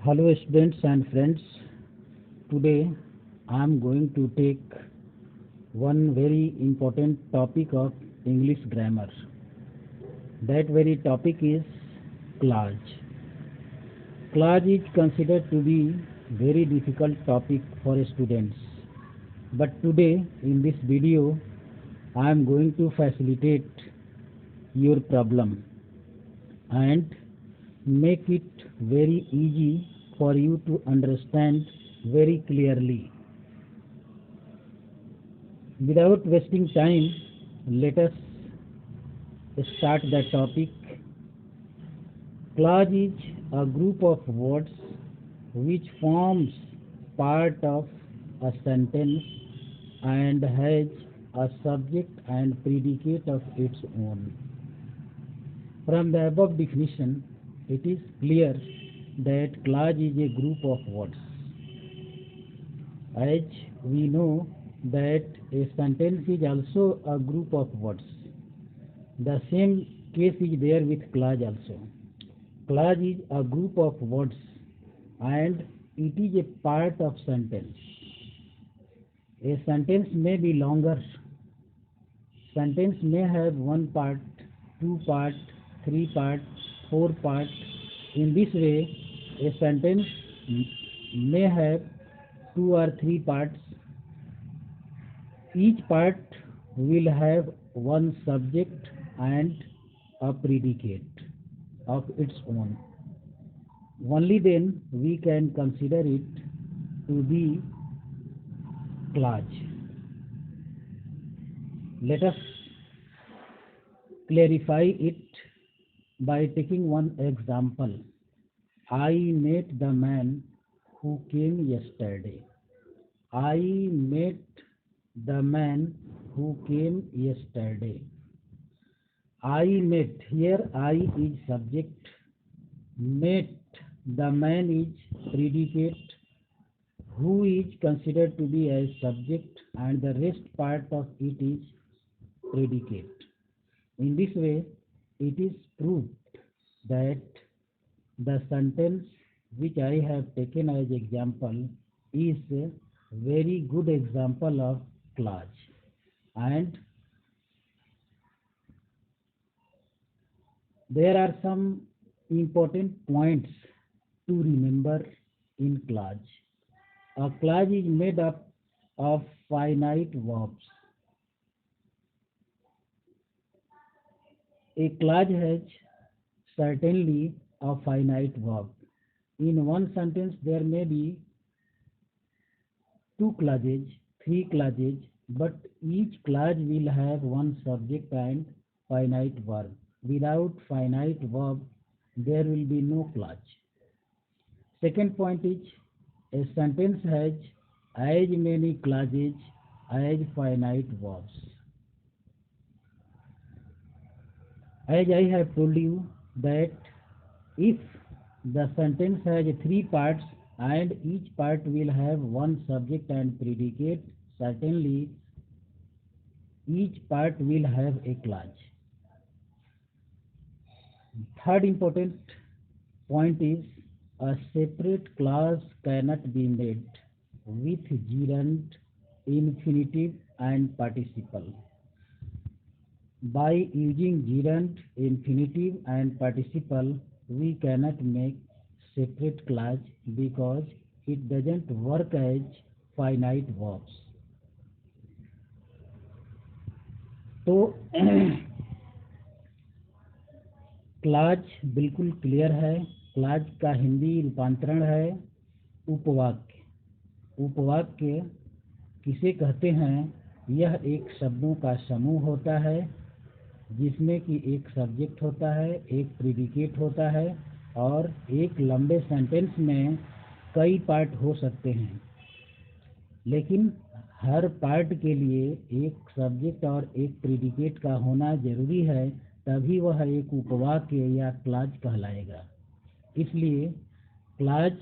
Hello, students and friends. Today I am going to take one very important topic of English grammar. That very topic is clause. Clause is considered to be very difficult topic for students. But today in this video I am going to facilitate your problem and make it very easy for you to understand very clearly. Without wasting time, let us start the topic. Clause is a group of words which forms part of a sentence and has a subject and predicate of its own. From the above definition, it is clear that clause is a group of words. As we know that a sentence is also a group of words. The same case is there with clause also. Clause is a group of words and it is a part of sentence. A sentence may be longer. Sentence may have one part, two part, three part, four part. In this way, a sentence may have two or three parts. Each part will have one subject and a predicate of its own. Only then we can consider it to be clause. Let us clarify it by taking one example. I met the man who came yesterday. I met the man who came yesterday. I met, here I is subject, met, the man is predicate, who is considered to be as subject, and the rest part of it is predicate. In this way, it is proved that the sentence which I have taken as example is a very good example of clause. And there are some important points to remember in clause. A clause is made up of finite verbs. A clause has certainly a finite verb. In one sentence there may be two clauses, three clauses, but each clause will have one subject and finite verb. Without finite verb, there will be no clause. Second point is, a sentence has as many clauses as finite verbs. As I have told you that if the sentence has three parts and each part will have one subject and predicate, certainly each part will have a clause. Third important point is, a separate clause cannot be made with gerund, infinitive and participle. By using gerund, infinitive and participle, we cannot make separate clause because it doesn't work as finite verbs. तो clause बिल्कुल clear है. Clause का हिंदी रूपांतरण है उपवाक्य. उपवाक्य किसे कहते हैं? यह एक शब्दों का समूह होता है जिसमें कि एक सब्जेक्ट होता है, एक प्रीडिकेट होता है और एक लंबे सेंटेंस में कई पार्ट हो सकते हैं, लेकिन हर पार्ट के लिए एक सब्जेक्ट और एक प्रीडिकेट का होना जरूरी है, तभी वह एक उपवाक्य या क्लाज कहलाएगा. इसलिए क्लाज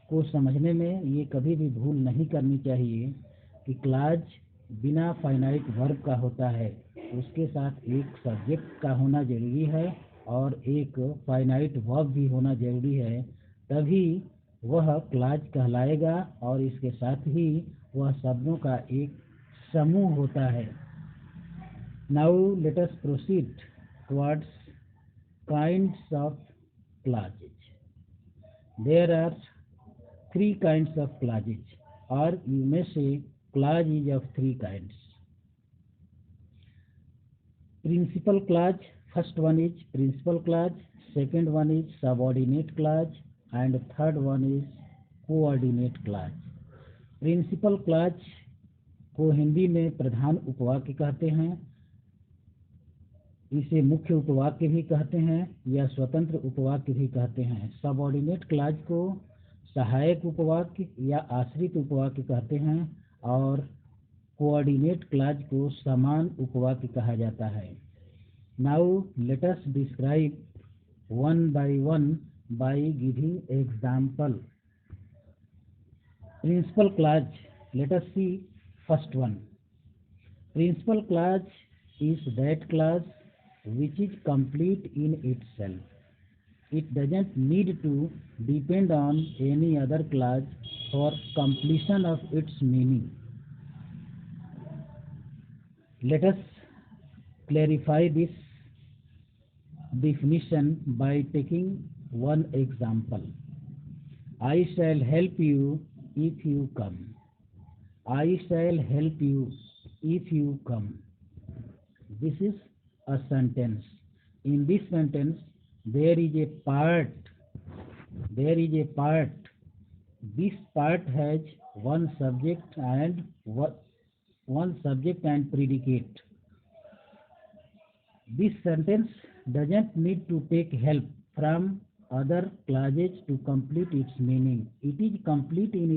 को समझने में ये कभी भी भूल नहीं करनी चाहिए कि क्लाज बिना फाइनाइट वर्ब का होता है, उसके साथ एक सब्जेक्ट का होना जरूरी है और एक फाइनाइट वर्ब भी होना जरूरी है, तभी वह क्लॉज कहलाएगा और इसके साथ ही वह शब्दों का एक समूह होता है। Now let us proceed towards kinds of clauses. There are three kinds of clauses, or you may say clause is of three kinds. Principal clause, first one is principal clause, second one is subordinate clause, and third one is coordinate clause. Principal clause को हिंदी में प्रधान उपवाक्य कहते हैं, इसे मुख्य उपवाक्य भी कहते हैं या स्वतंत्र उपवाक्य भी कहते हैं। सबऑर्डिनेट क्लॉज को सहायक उपवाक्य या आश्रित उपवाक्य कहते हैं और कोऑर्डिनेट क्लॉज को समान उपवाक्य कहा जाता है। Now let us describe one by giving example. Principal clause, let us see first one. Principal clause is that clause which is complete in itself. It doesn't need to depend on any other clause for completion of its meaning. Let us clarify this definition by taking one example. I shall help you if you come. I shall help you if you come. This is a sentence. In this sentence, there is a part. This part has one subject and predicate. This sentence doesn't need to take help from other clauses to complete its meaning. It is complete in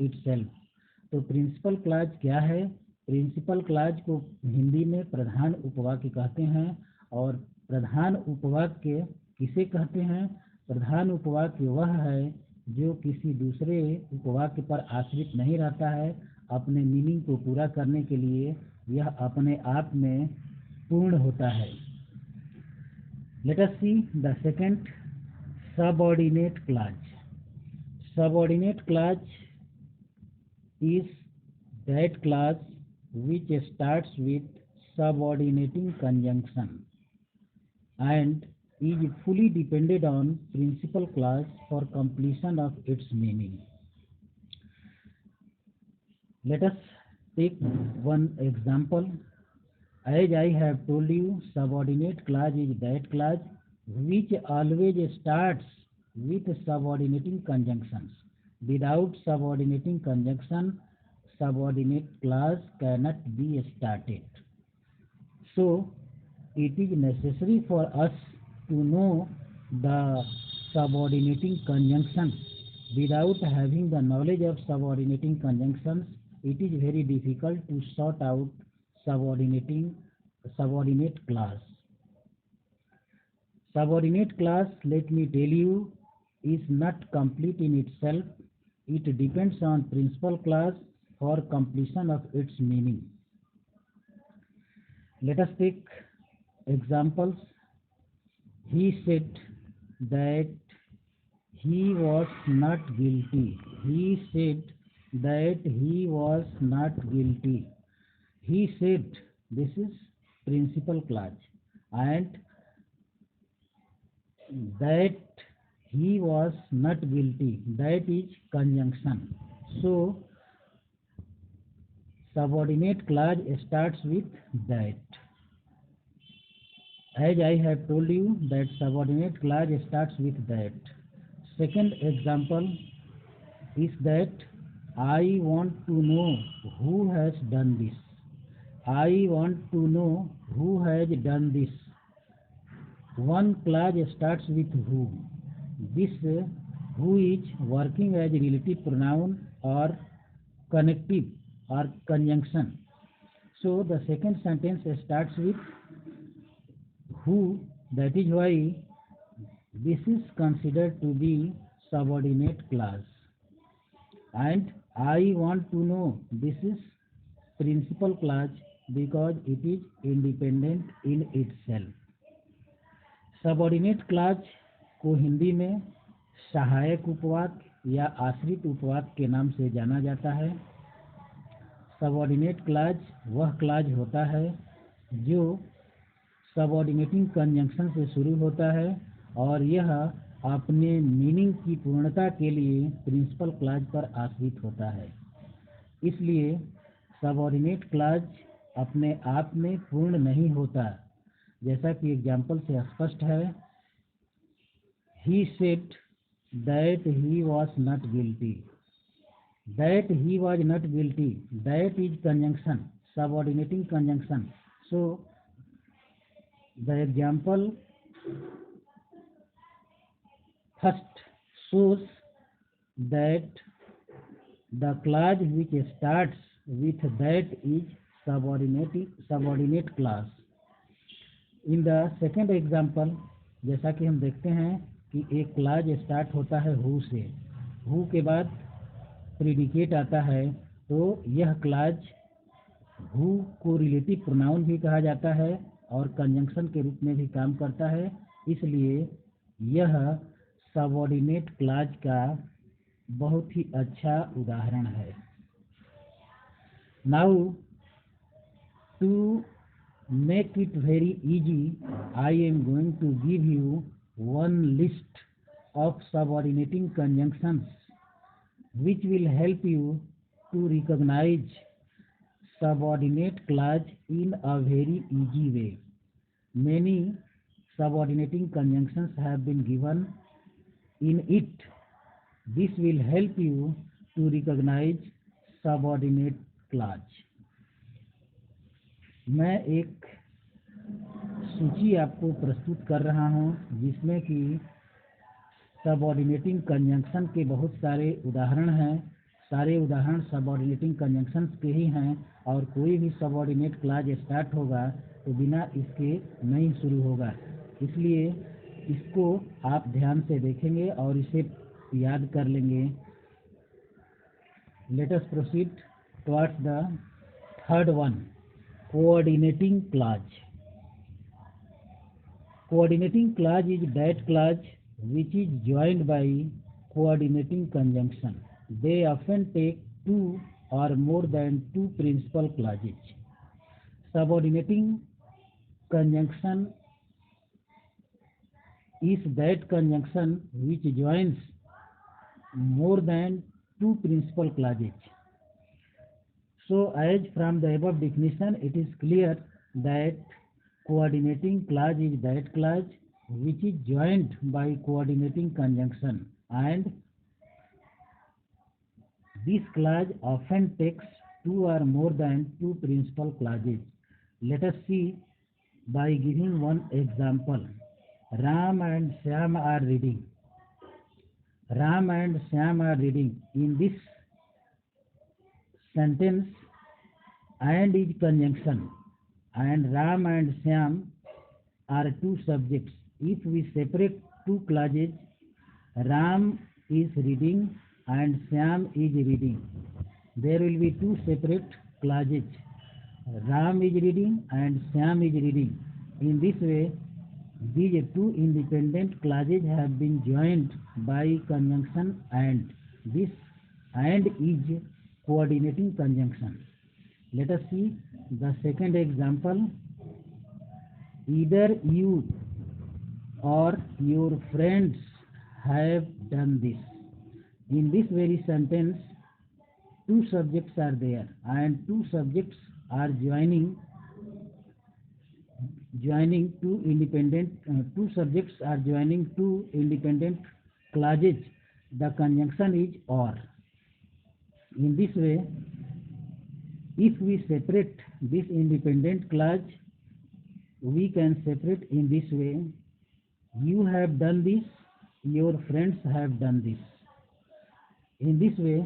itself. तो principal clause क्या है? Principal clause को हिंदी में प्रधान उपवाक्य कहते हैं। और प्रधान उपवाक्य किसे कहते हैं? प्रधान उपवाक्य वह है जो किसी दूसरे उपवाक्य पर आश्रित नहीं रहता है। अपने मीनिंग को पूरा करने के लिए यह अपने आप में पूर्ण होता है। Late us see the second, subordinate clause. Subordinate clause is that clause which starts with subordinating conjunction and is fully dependent on principal clause for completion of its meaning. Let us take one example. As I have told you, subordinate clause is that clause which always starts with subordinating conjunctions. Without subordinating conjunction, subordinate clause cannot be started. So, it is necessary for us to know the subordinating conjunctions. Without having the knowledge of subordinating conjunctions, it is very difficult to sort out subordinate clause. Subordinate clause, let me tell you, is not complete in itself. It depends on principal clause for completion of its meaning. Let us take examples. He said that he was not guilty. He said that he was not guilty. He said, this is principal clause, and that he was not guilty, that is conjunction. So subordinate clause starts with that. As I have told you that subordinate clause starts with that. Second example is that I want to know who has done this. I want to know who has done this. One clause starts with who. This who is working as a relative pronoun or connective or conjunction. So the second sentence starts with who. That is why this is considered to be subordinate clause. And I want to know, this is principal clause because it is independent in itself. Subordinate clause को हिंदी में सहायक उपवाक्य या आश्रित उपवाक्य के नाम से जाना जाता है। सबऑर्डिनेट क्लॉज वह क्लॉज होता है जो सबऑर्डिनेटिंग कंजंक्शन से शुरू होता है और यह अपने मीनिंग की पूर्णता के लिए प्रिंसिपल क्लॉज पर आश्रित होता है। इसलिए सबऑर्डिनेट क्लॉज अपने आप में पूर्ण नहीं होता, जैसा कि एग्जाम्पल से स्पष्ट है। He said that he was not guilty. That he was not guilty. That is conjunction, subordinating conjunction. So the example first shows that the clause which starts with that is subordinate clause. In the second example, जैसा कि हम देखते हैं कि एक clause start होता है who से, हु के बाद प्रीडिकेट आता है, तो यह clause who co relative pronoun भी कहा जाता है और कंजंक्शन के रूप में भी काम करता है। इसलिए यह सबऑर्डिनेट क्लॉज का बहुत ही अच्छा उदाहरण है। Now to make it very easy, I am going to give you one list of subordinating conjunctions which will help you to recognize subordinate clause in a very easy way. Many subordinating conjunctions have been given in it. This will help you to recognize subordinate clause. मैं एक सूची आपको प्रस्तुत कर रहा हूं जिसमें कि सबऑर्डिनेटिंग कंजंक्शन के बहुत सारे उदाहरण हैं। सारे उदाहरण सबऑर्डिनेटिंग कंजंक्शंस के ही हैं और कोई भी सबऑर्डिनेट क्लॉज स्टार्ट होगा तो बिना इसके नहीं शुरू होगा। इसलिए इसको आप ध्यान से देखेंगे और इसे याद कर लेंगे। Late us proceed towards the third one, coordinating clause. Coordinating clause is that clause which is joined by coordinating conjunction. They often take two or more than two principal clauses. Subordinating conjunction is that conjunction which joins more than two principal clauses. So, as from the above definition, it is clear that coordinating clause is that clause which is joined by coordinating conjunction, and this clause often takes two or more than two principal clauses. Let us see by giving one example. Ram and Shyam are reading. Ram and Shyam are reading. In this sentence, and is conjunction, and Ram and Shyam are two subjects. If we separate two clauses, Ram is reading and Shyam is reading, there will be two separate clauses. Ram is reading and Shyam is reading. In this way, these two independent clauses have been joined by conjunction, and this and is coordinating conjunction. Let us see the second example. Either you or your friends have done this. In this very sentence, two subjects are there, and two subjects are joining two independent clauses. The conjunction is or. In this way, if we separate this independent clause, we can separate in this way: you have done this, your friends have done this. In this way,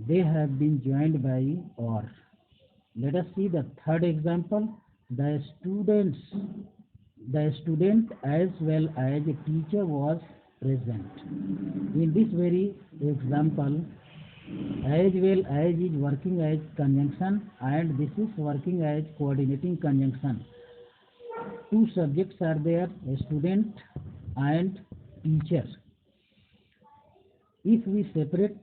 they have been joined by or. Let us see the third example. The student as well as a teacher was present. In this very example, as well as is working as conjunction, and this is working as coordinating conjunction. Two subjects are there, a student and teacher. If we separate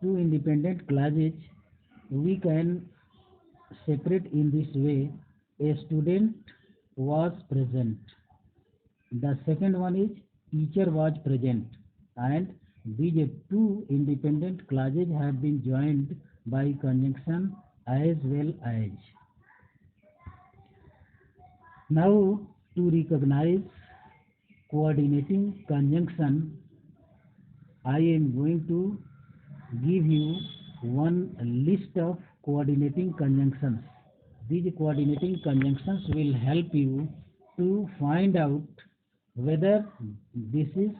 two independent clauses, we can separate in this way: a student was present. The second one is teacher was present, and these two independent clauses have been joined by conjunction as well as. Now, to recognize coordinating conjunction, I am going to give you one list of coordinating conjunctions. These coordinating conjunctions will help you to find out whether this is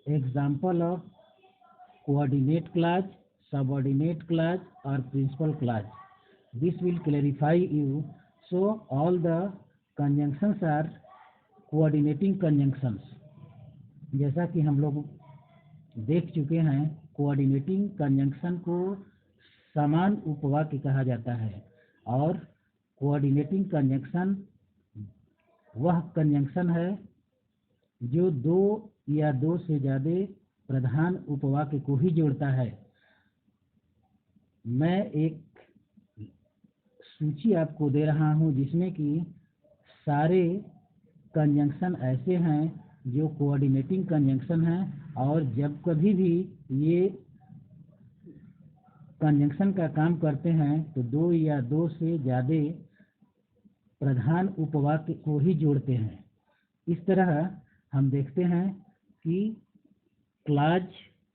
example of coordinate clause, subordinate clause or principal clause. This will clarify you. So all the conjunctions are coordinating conjunctions. जैसा कि हम लोग देख चुके हैं, coordinating conjunction को समान उपवाक्य कहा जाता है, और कोऑर्डिनेटिंग कंजंक्शन वह कंजंक्शन है जो दो या दो से ज़्यादा प्रधान उपवाक्य को ही जोड़ता है। मैं एक सूची आपको दे रहा हूं जिसमें कि सारे कंजंक्शन ऐसे हैं जो कोऑर्डिनेटिंग कंजंक्शन हैं, और जब कभी भी ये कंजंक्शन का काम करते हैं तो दो या दो से ज़्यादा प्रधान उपवाक्य को ही जोड़ते हैं। इस तरह हम देखते हैं कि क्लॉज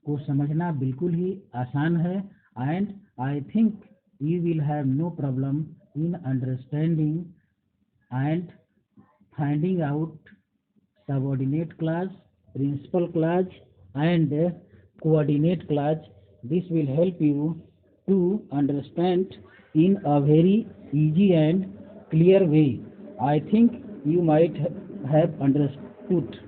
को समझना बिल्कुल ही आसान है, and I think you will have no problem in understanding and finding out subordinate clause, principal clause and coordinate clause. This will help you to understand in a very easy and clear way. I think you might have understood.